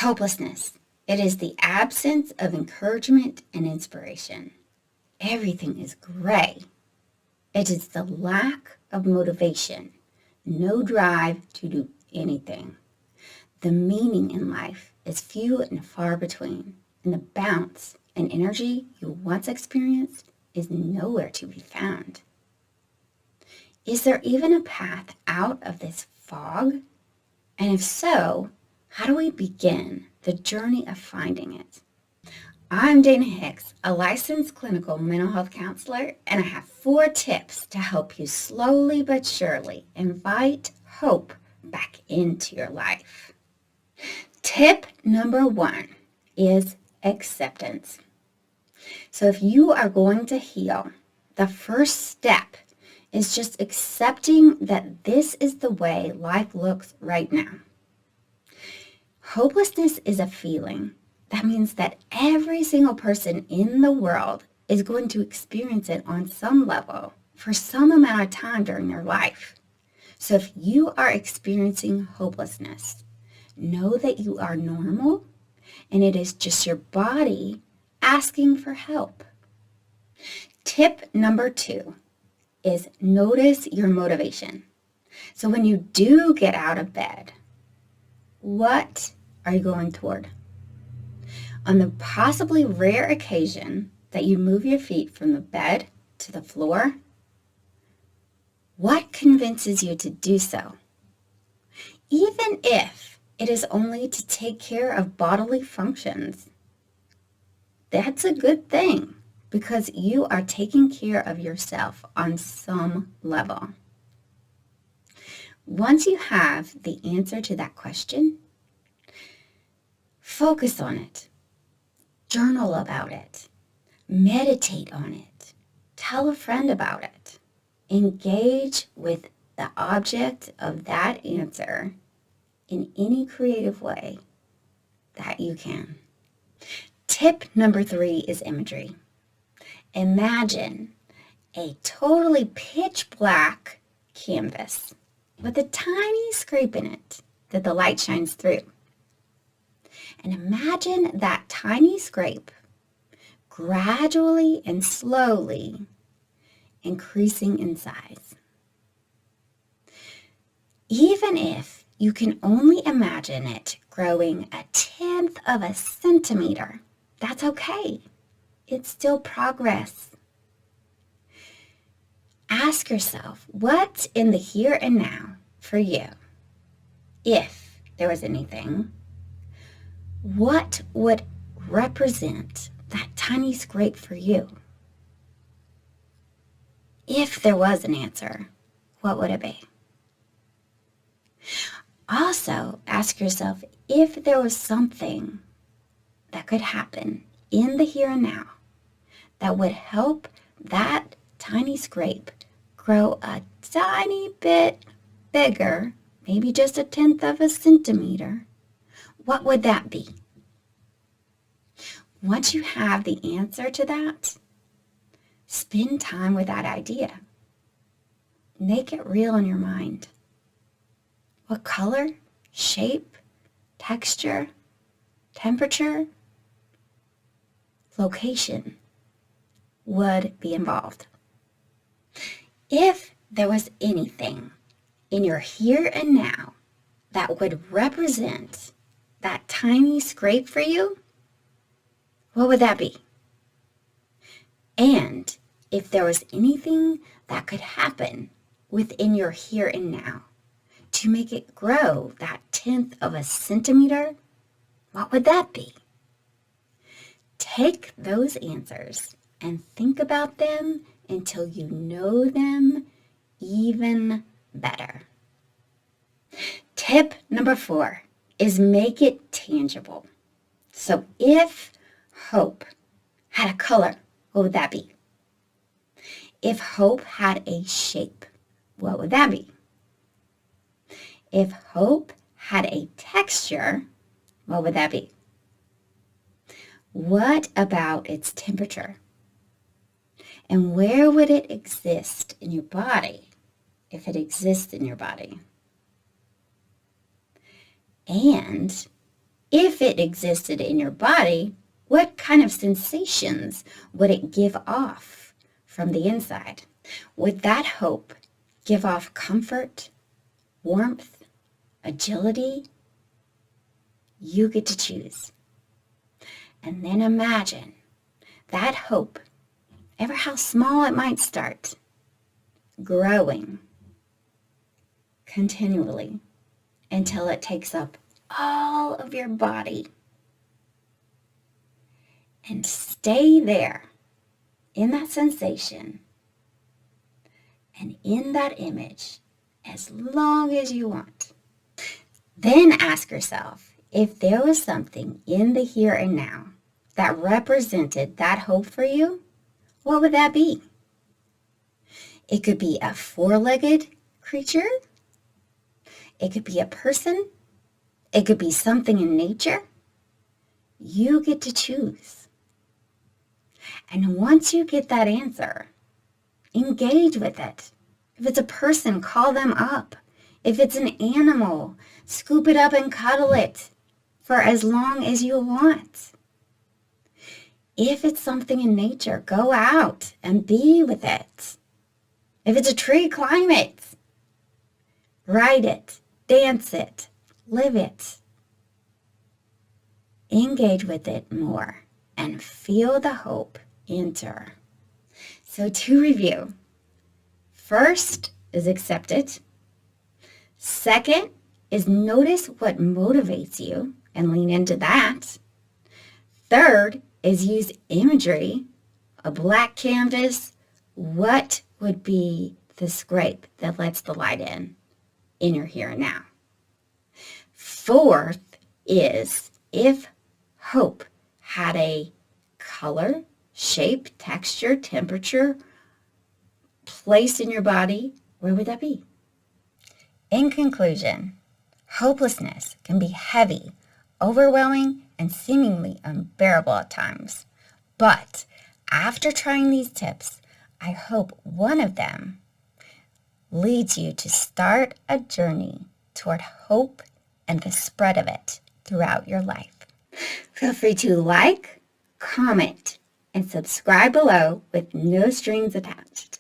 Hopelessness. It is the absence of encouragement and inspiration. Everything is gray. It is the lack of motivation, no drive to do anything. The meaning in life is few and far between, and the bounce and energy you once experienced is nowhere to be found. Is there even a path out of this fog? And if so, how do we begin the journey of finding it? I'm Dana Hicks, a licensed clinical mental health counselor, and I have 4 tips to help you slowly but surely invite hope back into your life. Tip number 1 is acceptance. So if you are going to heal, the first step is just accepting that this is the way life looks right now. Hopelessness is a feeling. That means that every single person in the world is going to experience it on some level for some amount of time during their life. So if you are experiencing hopelessness, know that you are normal and it is just your body asking for help. Tip number 2 is notice your motivation. So when you do get out of bed, what are you going toward? On the possibly rare occasion that you move your feet from the bed to the floor, what convinces you to do so? Even if it is only to take care of bodily functions, that's a good thing because you are taking care of yourself on some level. Once you have the answer to that question, focus on it. Journal about it. Meditate on it. Tell a friend about it. Engage with the object of that answer in any creative way that you can. Tip number 3 is imagery. Imagine a totally pitch black canvas with a tiny scrape in it that the light shines through. And imagine that tiny scrape gradually and slowly increasing in size. Even if you can only imagine it growing 1/10 of a centimeter, that's okay. It's still progress. Ask yourself, what's in the here and now for you? If there was anything, what would represent that tiny scrape for you? If there was an answer, what would it be? Also, ask yourself if there was something that could happen in the here and now that would help that tiny scrape grow a tiny bit bigger, maybe just 1/10 of a centimeter. What would that be? Once you have the answer to that, spend time with that idea. Make it real in your mind. What color, shape, texture, temperature, location would be involved? If there was anything in your here and now that would represent that tiny scrape for you, what would that be? And if there was anything that could happen within your here and now to make it grow that 1/10 of a centimeter, what would that be? Take those answers and think about them until you know them even better. Tip number 4 is make it tangible. So if hope had a color, what would that be? If hope had a shape, what would that be? If hope had a texture, what would that be? What about its temperature? And where would it exist in your body if it exists in your body? And If it existed in your body, what kind of sensations would it give off from the inside? Would that hope give off comfort, warmth, agility? You get to choose. And then imagine that hope, ever how small it might start, growing continually until it takes up all of your body. And stay there in that sensation and in that image as long as you want. Then ask yourself, if there was something in the here and now that represented that hope for you, what would that be? It could be a four-legged creature. It could be a person. It could be something in nature. You get to choose. And once you get that answer, engage with it. If it's a person, call them up. If it's an animal, scoop it up and cuddle it for as long as you want. If it's something in nature, go out and be with it. If it's a tree, climb it. Ride it, dance it, live it. Engage with it more and feel the hope enter. So to review, first is accept it. Second is notice what motivates you and lean into that. Third is use imagery, a black canvas. What would be the scrape that lets the light in your here and now? Fourth is if hope had a color, shape, texture, temperature, place in your body, where would that be? In conclusion, hopelessness can be heavy, overwhelming, and seemingly unbearable at times. But after trying these tips, I hope one of them leads you to start a journey toward hope and the spread of it throughout your life. Feel free to like, comment, and subscribe below with no strings attached.